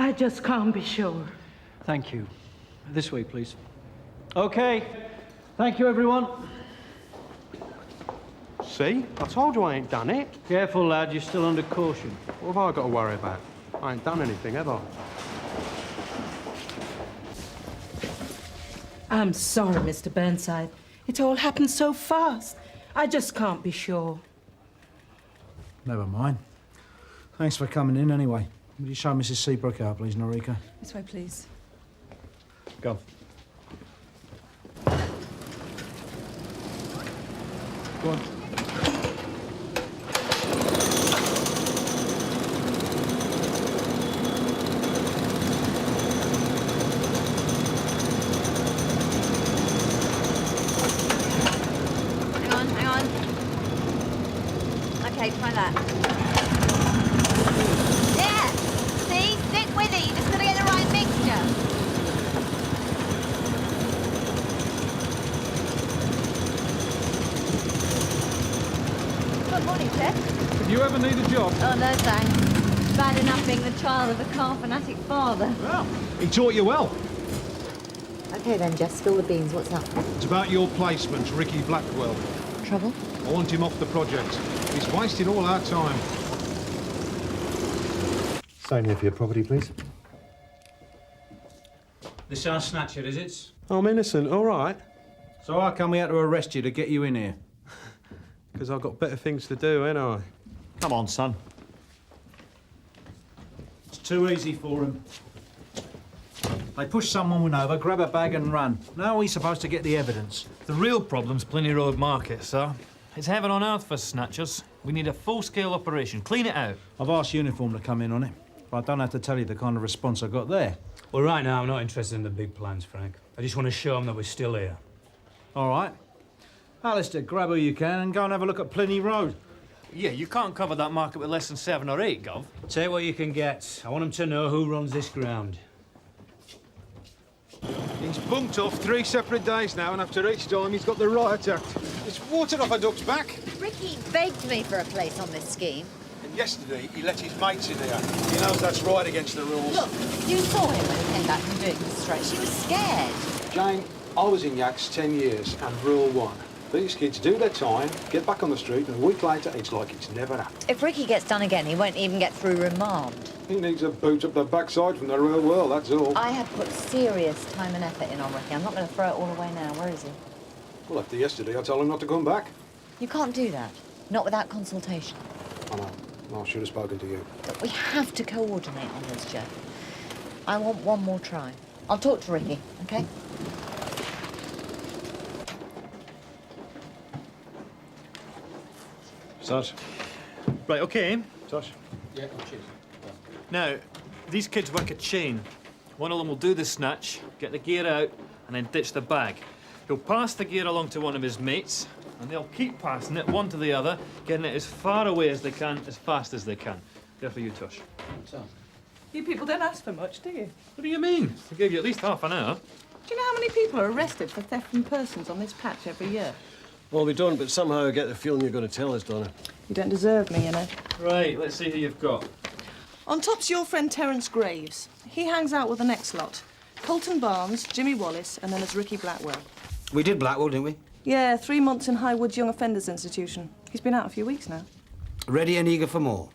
I just can't be sure. Thank you. This way, please. Okay. Thank you, everyone. See? I told you I ain't done it. Careful, lad. You're still under caution. What have I got to worry about? I ain't done anything, have I? I'm sorry, Mr. Burnside. It all happened so fast. I just can't be sure. Never mind. Thanks for coming in anyway. Will you show Mrs. Seabrook out, please, Norika? This way, please. Go. Go on. Hang on. Okay, try that. Yeah! See? Stick with it. You just gotta get the right mixture. Good morning, Chef. If you ever need a job... Oh, no thanks. Bad enough being the child of a car fanatic father. Well, he taught you well. Okay then, Jeff, spill the beans. What's up? It's about your placement, Ricky Blackwell. Trouble? I want him off the project. He's wasting all our time. Sign here for your property, please. This our snatcher, is it? I'm innocent, all right. So how come we had to arrest you to get you in here? Because I've got better things to do, ain't I? Come on, son. It's too easy for him. They push someone over, grab a bag and run. Now he's supposed to get the evidence. The real problem's Pliny Road Market, sir. It's heaven on earth for snatchers. We need a full-scale operation. Clean it out. I've asked Uniform to come in on it, but I don't have to tell you the kind of response I got there. Well, right now, I'm not interested in the big plans, Frank. I just want to show them that we're still here. All right. Alistair, grab who you can and go and have a look at Pliny Road. Yeah, you can't cover that market with less than 7 or 8, Gov. Take what you can get. I want them to know who runs this ground. He's bunked off 3 separate days now, and after each time he's got the riot act. It's watered off a duck's back. Ricky begged me for a place on this scheme. And yesterday he let his mates in here. He knows that's right against the rules. Look, you saw him when he came back from doing the strike. She was scared. Jane, I was in Yaks 10 years, and rule 1. These kids do their time, get back on the street, and a week later, it's like it's never happened. If Ricky gets done again, he won't even get through remand. He needs a boot up the backside from the real world, that's all. I have put serious time and effort in on Ricky. I'm not going to throw it all away now. Where is he? Well, after yesterday, I told him not to come back. You can't do that. Not without consultation. I know. I should have spoken to you. But we have to coordinate on this, Jeff. I want one more try. I'll talk to Ricky, OK? Sarge. Right, OK. Sarge. Yeah, cheers. Now, these kids work a chain. One of them will do the snatch, get the gear out, and then ditch the bag. He'll pass the gear along to one of his mates, and they'll keep passing it one to the other, getting it as far away as they can, as fast as they can. There for you, Tush. You people don't ask for much, do you? What do you mean? I gave you at least half an hour. Do you know how many people are arrested for theft from persons on this patch every year? Well, we don't, but somehow I get the feeling you're going to tell us, Donna. You don't deserve me, you know. Right, let's see who you've got. On top's your friend Terence Graves. He hangs out with the next lot. Colton Barnes, Jimmy Wallace, and then there's Ricky Blackwell. We did Blackwell, didn't we? Yeah, 3 months in Highwood's Young Offenders Institution. He's been out a few weeks now. Ready and eager for more.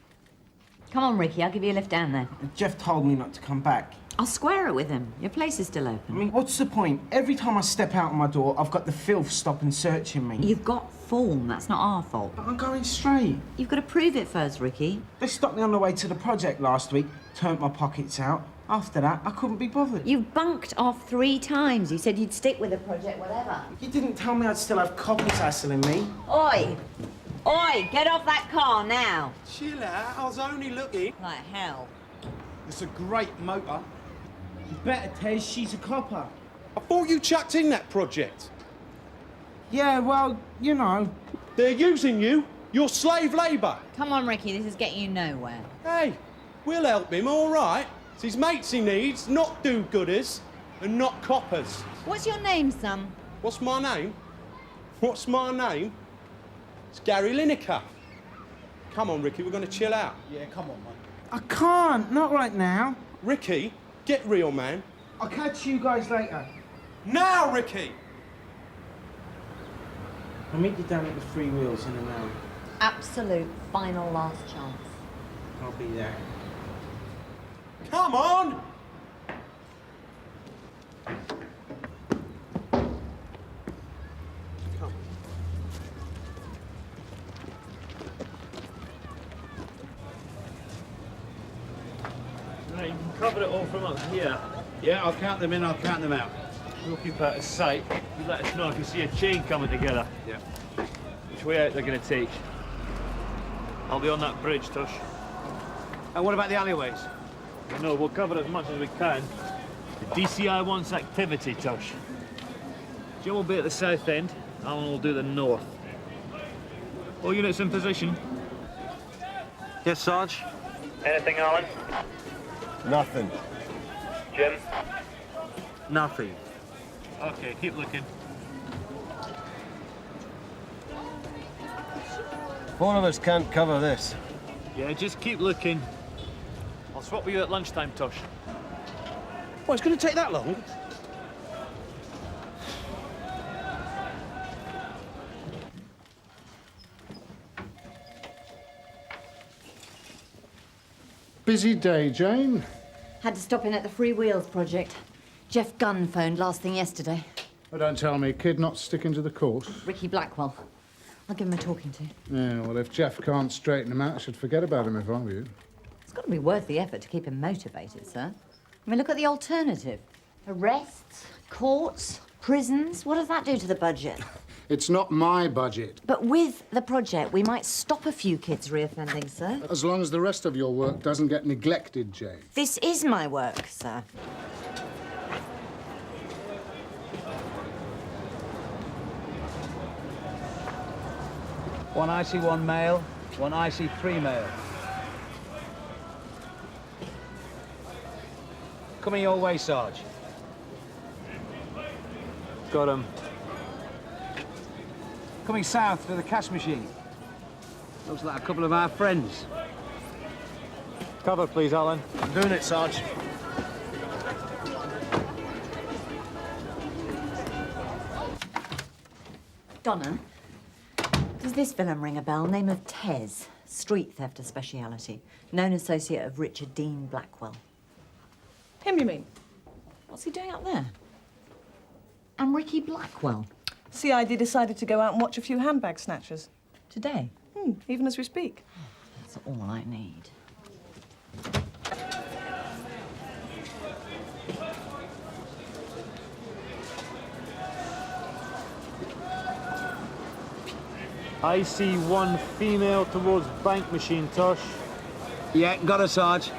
Come on, Ricky. I'll give you a lift down there. Jeff told me not to come back. I'll square it with him. Your place is still open. I mean, what's the point? Every time I step out of my door, I've got the filth stopping searching me. You've got form. That's not our fault. But I'm going straight. You've got to prove it first, Ricky. They stopped me on the way to the project last week, turned my pockets out. After that, I couldn't be bothered. You've bunked off 3 times. You said you'd stick with the project, whatever. You didn't tell me I'd still have coppers hassling me. Oi! Oi! Get off that car now! Chill out, I was only looking. Like hell. It's a great motor. You better, Tez, she's a copper. I thought you chucked in that project. Yeah, well, you know. They're using you. You're slave labour. Come on, Ricky. This is getting you nowhere. Hey, we'll help him, all right. It's his mates he needs, not do-gooders and not coppers. What's your name, son? What's my name? What's my name? It's Gary Lineker. Come on, Ricky, we're going to chill out. Yeah, come on, mate. I can't, not right now. Ricky, get real, man. I'll catch you guys later. Now, Ricky! I'll meet you down at the Three Wheels in an hour. Absolute final last chance. I'll be there. Come on! Right, you can cover it all from up here. Yeah, I'll count them in, I'll count them out. We'll keep out of sight. You let us know if you see a chain coming together. Yeah. Which way out they're going to take. I'll be on that bridge, Tush. And what about the alleyways? No, we'll cover as much as we can. The DCI wants activity, Tush. Jim will be at the south end, Alan will do the north. All units in position. Yes, Sarge? Anything, Alan? Nothing. Jim? Nothing. Okay, keep looking. Four of us can't cover this. Yeah, just keep looking. I'll swap with you at lunchtime, Tush. Well, it's going to take that long? Busy day, Jane. Had to stop in at the Free Wheels project. Jeff Gunn phoned last thing yesterday. Oh, don't tell me, kid not sticking to the course. Ricky Blackwell. I'll give him a talking to. Yeah, well, if Jeff can't straighten him out, I should forget about him if I were you. It's got to be worth the effort to keep him motivated, sir. I mean, look at the alternative. Arrests, courts, prisons. What does that do to the budget? It's not my budget. But with the project, we might stop a few kids reoffending, sir. As long as the rest of your work doesn't get neglected, Jane. This is my work, sir. One IC, one male, one IC, three male. Coming your way, Sarge. Got him. Coming south to the cash machine. Looks like a couple of our friends. Cover, please, Alan. I'm doing it, Sarge. Donna, does this villain ring a bell? Name of Tez. Street theft a speciality. Known associate of Richard Dean Blackwell. Him, you mean? What's he doing up there? And Ricky Blackwell. C.I.D. decided to go out and watch a few handbag snatchers. Today? Even as we speak. That's all I need. I see one female towards bank machine, Tosh. Yeah, got her, Sarge.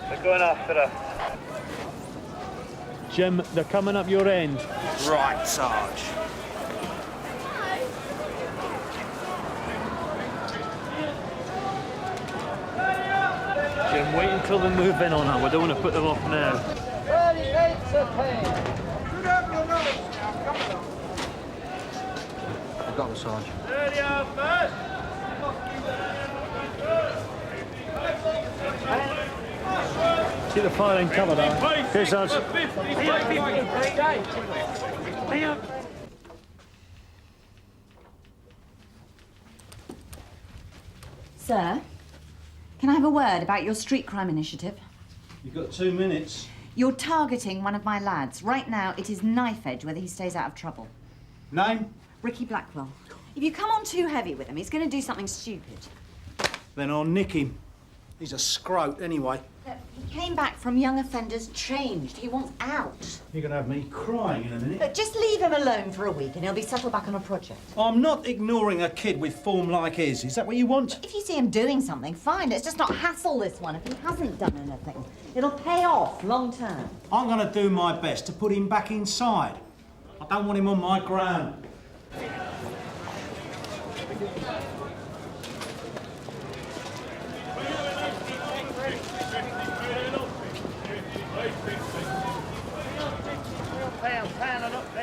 They're going after her. Jim, they're coming up your end. Right, Sarge. Jim, wait until they move in on her. We don't want to put them off now. 38's a pain. I've got her, Sarge. 30 out first. Keep the firing covered, Alan. Here, Sarge. Sir, can I have a word about your street crime initiative? You've got 2 minutes. You're targeting one of my lads. Right now, it is knife edge whether he stays out of trouble. Name? Ricky Blackwell. If you come on too heavy with him, he's going to do something stupid. Then I'll nick him. He's a scrote anyway. He came back from young offenders changed. He wants out. You're going to have me crying in a minute. But just leave him alone for a week and he'll be settled back on a project. I'm not ignoring a kid with form like his. Is that what you want? If you see him doing something, fine. Let's just not hassle this one if he hasn't done anything. It'll pay off long term. I'm going to do my best to put him back inside. I don't want him on my ground.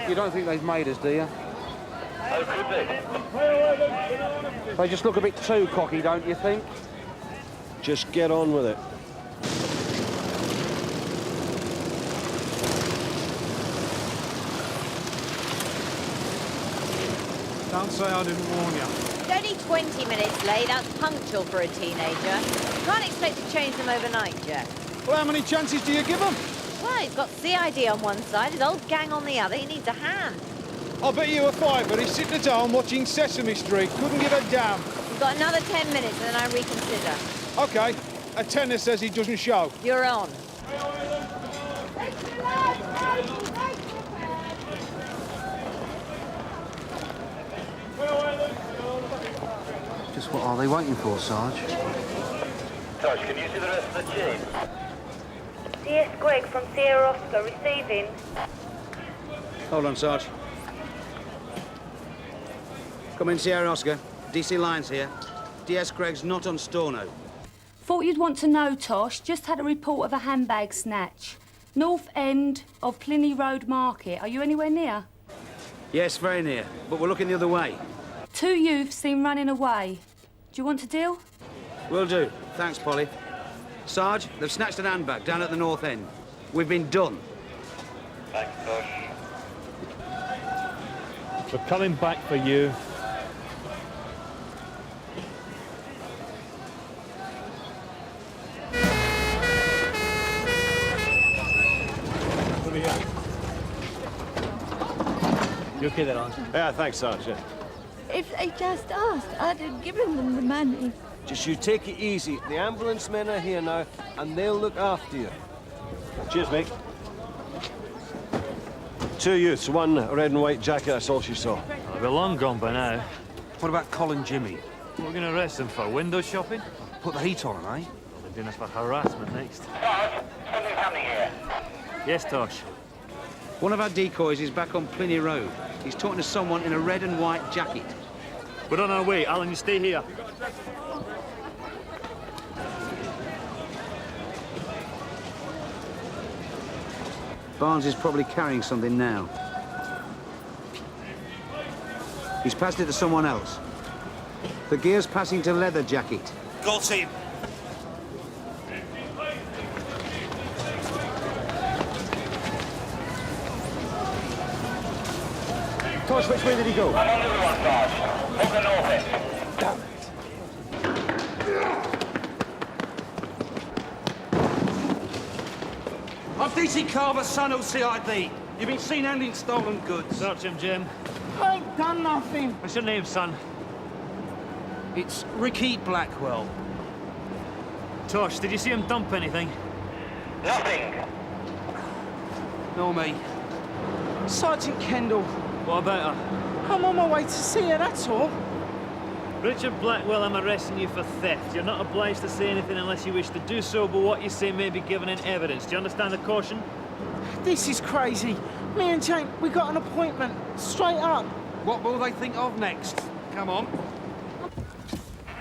You don't think they've made us, do you? They just look a bit too cocky, don't you think? Just get on with it. Don't say I didn't warn you. It's only 20 minutes late. That's punctual for a teenager. You can't expect to change them overnight, Jack. Well, how many chances do you give them? Well, he's got C.I.D. on one side, his old gang on the other. He needs a hand. I'll bet you a fiver he's sitting at home watching Sesame Street. Couldn't give a damn. We've got another 10 minutes and then I reconsider. OK. A tenner says he doesn't show. You're on. Just what are they waiting for, Sarge? Sarge, can you see the rest of the chain? DS Greg from Sierra Oscar receiving. Hold on, Sarge. Come in, Sierra Oscar. DC Lyons here. DS Greg's not on Storno. Thought you'd want to know, Tosh. Just had a report of a handbag snatch. North end of Pliny Road Market. Are you anywhere near? Yes, very near, but we're looking the other way. 2 youths seen running away. Do you want to deal? Will do. Thanks, Polly. Sarge, they've snatched an handbag down at the north end. We've been done. Thanks, Tosh. We're coming back for you. You okay there, Ellison? Yeah, thanks, Sarge. Yeah. If they just asked, I'd have given them the money. Just you take it easy. The ambulance men are here now, and they'll look after you. Cheers, mate. 2 youths, one red and white jacket, that's all she saw. Well, they're long gone by now. What about Colin Jimmy? What are we going to arrest them for? Window shopping? Put the heat on, eh? Well, they're doing us for harassment next. Sarge, something's happening here. Yes, Tosh. One of our decoys is back on Pliny Road. He's talking to someone in a red and white jacket. We're on our way. Alan, you stay here. Barnes is probably carrying something now. He's passed it to someone else. The gear's passing to Leather Jacket. Go team. Tosh, which way did he go? I'm on the other one, Sarge. Up the north end. Damn it. I'm DC Carver, son of C.I.D. You've been seen handling stolen goods. Search him, Jim. I ain't done nothing. What's your name, son? It's Ricky Blackwell. Tosh, did you see him dump anything? Nothing. No, me. Sergeant Kendall. What about her? I'm on my way to see her, that's all. Richard Blackwell, I'm arresting you for theft. You're not obliged to say anything unless you wish to do so, but what you say may be given in evidence. Do you understand the caution? This is crazy. Me and Jane, we got an appointment. Straight up. What will they think of next? Come on.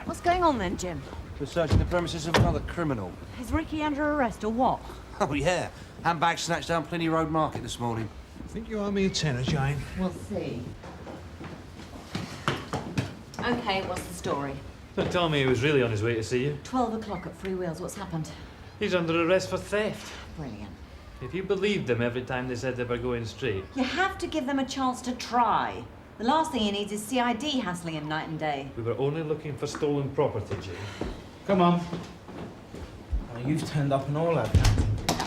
What's going on then, Jim? We're searching the premises of another criminal. Is Ricky under arrest or what? Oh, yeah. Handbag snatched down Pliny Road Market this morning. I think you owe me a tenner, Jane. We'll see. OK, what's the story? Don't tell me he was really on his way to see you. 12 o'clock at Free Wheels. What's happened? He's under arrest for theft. Brilliant. If you believed them every time they said they were going straight. You have to give them a chance to try. The last thing he needs is C.I.D. hassling him night and day. We were only looking for stolen property, Jane. Come on. Oh, you've turned up and all have you.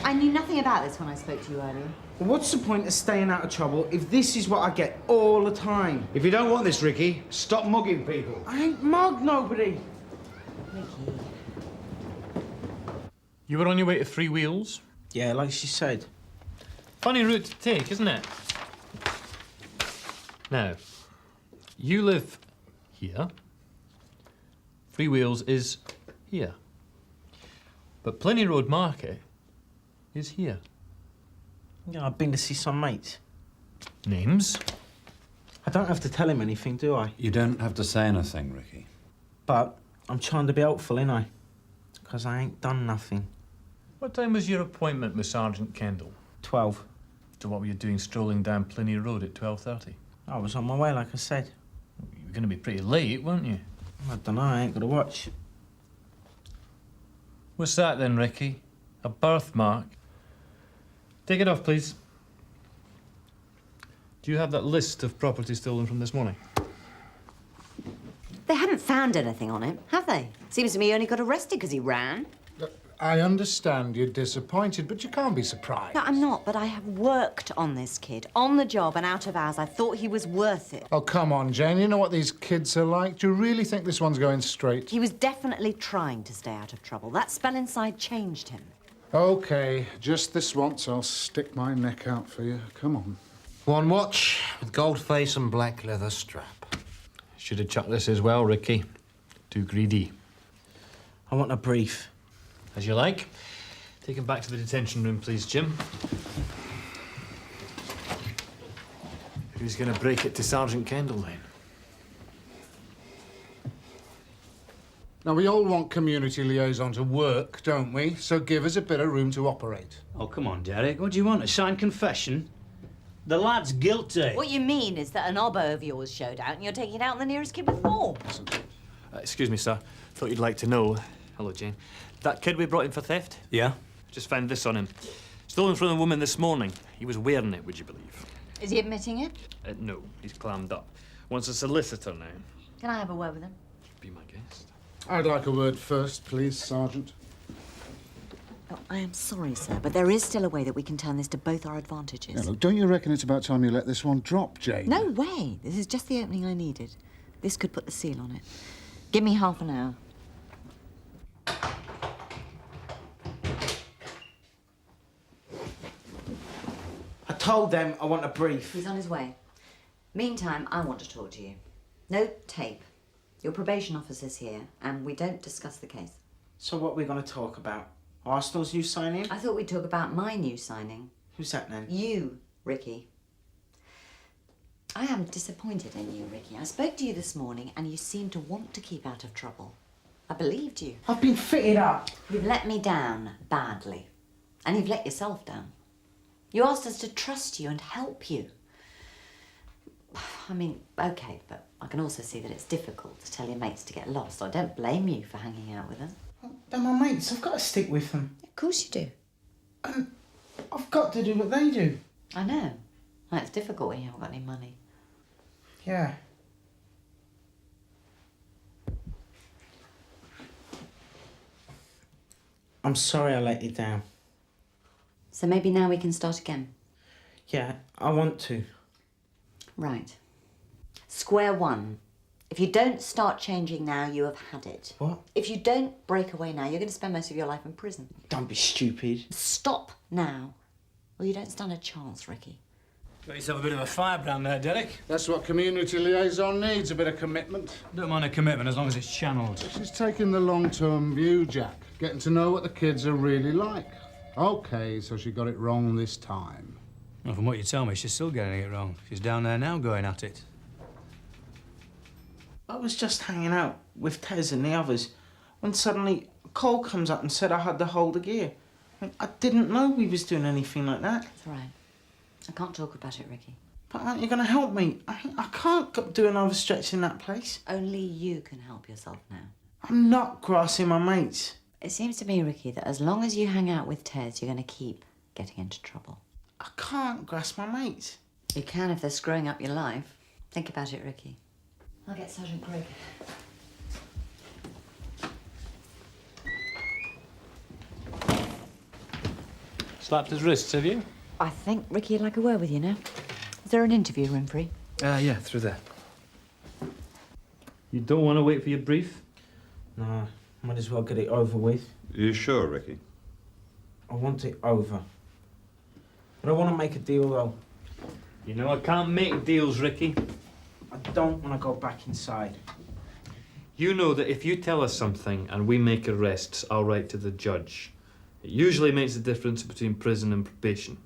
I knew nothing about this when I spoke to you earlier. Well, what's the point of staying out of trouble if this is what I get all the time? If you don't want this, Ricky, stop mugging people. I ain't mugged nobody. Ricky. You were on your way to Free Wheels? Yeah, like she said. Funny route to take, isn't it? Now, you live here. Free Wheels is here. But Pliny Road Market is here. Yeah, I've been to see some mates. Names? I don't have to tell him anything, do I? You don't have to say anything, Ricky. But I'm trying to be helpful, ain't I? Because I ain't done nothing. What time was your appointment with Sergeant Kendall? 12. So what were you doing strolling down Pliny Road at 12:30? I was on my way, like I said. You were going to be pretty late, weren't you? I don't know, I ain't got a watch. What's that then, Ricky? A birthmark? Take it off, please. Do you have that list of property stolen from this morning? They haven't found anything on him, have they? Seems to me he only got arrested because he ran. I understand you're disappointed, but you can't be surprised. No, I'm not, but I have worked on this kid, on the job and out of hours. I thought he was worth it. Oh, come on, Jane. You know what these kids are like. Do you really think this one's going straight? He was definitely trying to stay out of trouble. That spell inside changed him. OK, just this once, I'll stick my neck out for you. Come on. One watch with gold face and black leather strap. Should have chucked this as well, Ricky. Too greedy. I want a brief. As you like. Take him back to the detention room, please, Jim. Who's going to break it to Sergeant Kendall, then? Now, we all want community liaison to work, don't we? So give us a bit of room to operate. Oh, come on, Derek. What do you want? A signed confession? The lad's guilty. What you mean is that an obbo of yours showed out and you're taking it out on the nearest kid with form. Excuse me, sir. Thought you'd like to know. Hello, Jane. That kid we brought in for theft? Yeah? Just found this on him. Stolen from a woman this morning. He was wearing it, would you believe? Is he admitting it? No, he's clammed up. Wants a solicitor now. Can I have a word with him? Be my guest. I'd like a word first, please, Sergeant. Oh, I am sorry, sir, but there is still a way that we can turn this to both our advantages. Yeah, look, don't you reckon it's about time you let this one drop, Jane? No way. This is just the opening I needed. This could put the seal on it. Give me half an hour. I told them I want a brief. He's on his way. Meantime, I want to talk to you. No tape. Your probation officer's here, and we don't discuss the case. So what are we going to talk about? Arsenal's new signing? I thought we'd talk about my new signing. Who's that then? You, Ricky. I am disappointed in you, Ricky. I spoke to you this morning, and you seemed to want to keep out of trouble. I believed you. I've been fitted up. You've let me down badly, and you've let yourself down. You asked us to trust you and help you. I mean, OK, but I can also see that it's difficult to tell your mates to get lost. I don't blame you for hanging out with them. They're my mates. I've got to stick with them. Of course you do. And I've got to do what they do. I know. Well, it's difficult when you haven't got any money. Yeah. I'm sorry I let you down. So maybe now we can start again. Yeah, I want to. Right. Square one. If you don't start changing now, you have had it. What? If you don't break away now, you're going to spend most of your life in prison. Don't be stupid. Stop now, or you don't stand a chance, Ricky. Got yourself a bit of a firebrand there, Derek. That's what community liaison needs, a bit of commitment. Don't mind a commitment as long as it's channeled. She's taking the long-term view, Jack. Getting to know what the kids are really like. OK, so she got it wrong this time. Well, from what you tell me, she's still getting it wrong. She's down there now going at it. I was just hanging out with Tez and the others when suddenly Cole comes up and said I had to hold the gear. I didn't know we was doing anything like that. That's all right. I can't talk about it, Ricky. But aren't you going to help me? I can't do another stretch in that place. Only you can help yourself now. I'm not grassing my mates. It seems to me, Ricky, that as long as you hang out with Tez, you're going to keep getting into trouble. I can't grass my mates. You can if they're screwing up your life. Think about it, Ricky. I'll get Sergeant Craig. Slapped his wrists, have you? I think Ricky'd like a word with you now. Is there an interview room free? Yeah, through there. You don't want to wait for your brief? No, might as well get it over with. Are you sure, Ricky? I want it over. But I want to make a deal, though. You know I can't make deals, Ricky. I don't want to go back inside. You know that if you tell us something and we make arrests, I'll write to the judge. It usually makes the difference between prison and probation.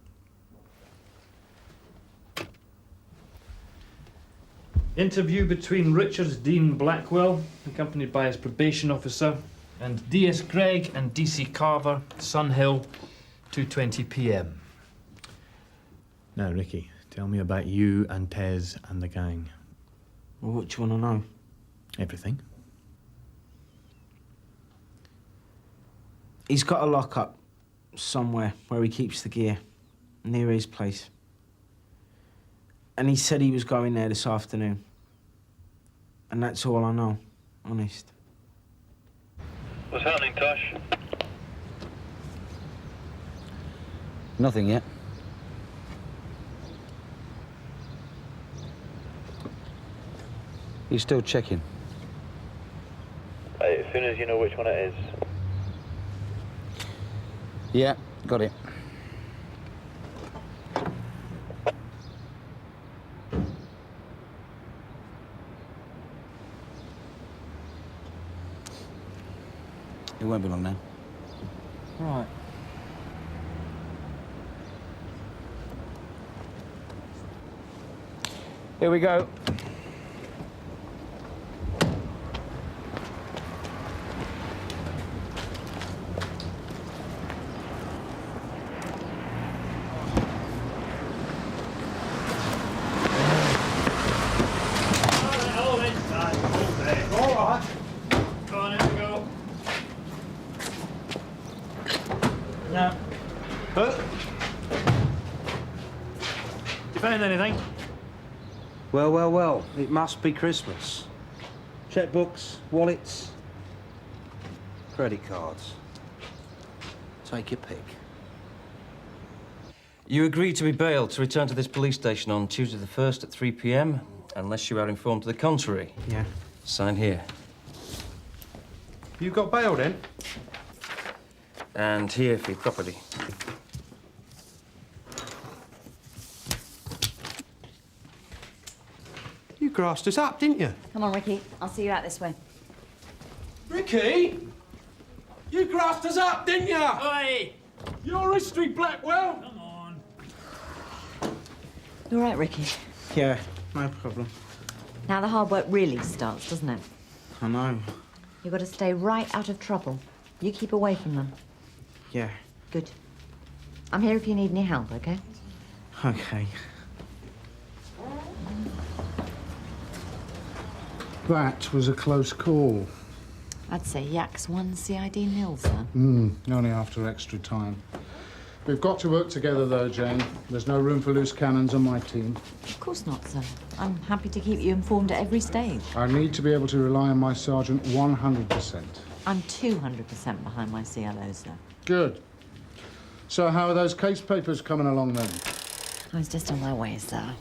Interview between Richard Dean Blackwell, accompanied by his probation officer, and D.S. Gregg and D.C. Carver, Sun Hill, 2:20 p.m. Now, Ricky, Tell me about you and Tez and the gang. Well, what do you want to know? Everything. He's got a lockup somewhere where he keeps the gear, near his place. And he said he was going there this afternoon. And that's all I know, honest. What's happening, Tosh? Nothing yet. You still checking? As soon as you know which one it is. Yeah, got it. It won't be long now. Right. Here we go. Anything? Well, well, well. It must be Christmas. Checkbooks, wallets, credit cards. Take your pick. You agreed to be bailed to return to this police station on Tuesday the 1st at 3 p.m, unless you are informed to the contrary. Yeah. Sign here. You got bail then? And here for your property. You grassed us up, didn't you? Come on, Ricky. I'll see you out this way. Ricky? You grassed us up, didn't you? Oi! Your history, Blackwell. Come on. You all right, Ricky? Yeah, no problem. Now the hard work really starts, doesn't it? I know. You've got to stay right out of trouble. You keep away from them. Yeah. Good. I'm here if you need any help, okay? Okay. That was a close call. I'd say Yak's 1 C.I.D. nil, sir. Only after extra time. We've got to work together, though, Jane. There's no room for loose cannons on my team. Of course not, sir. I'm happy to keep you informed at every stage. I need to be able to rely on my sergeant 100%. I'm 200% behind my CLO, sir. Good. So how are those case papers coming along, then? I was just on my way, sir.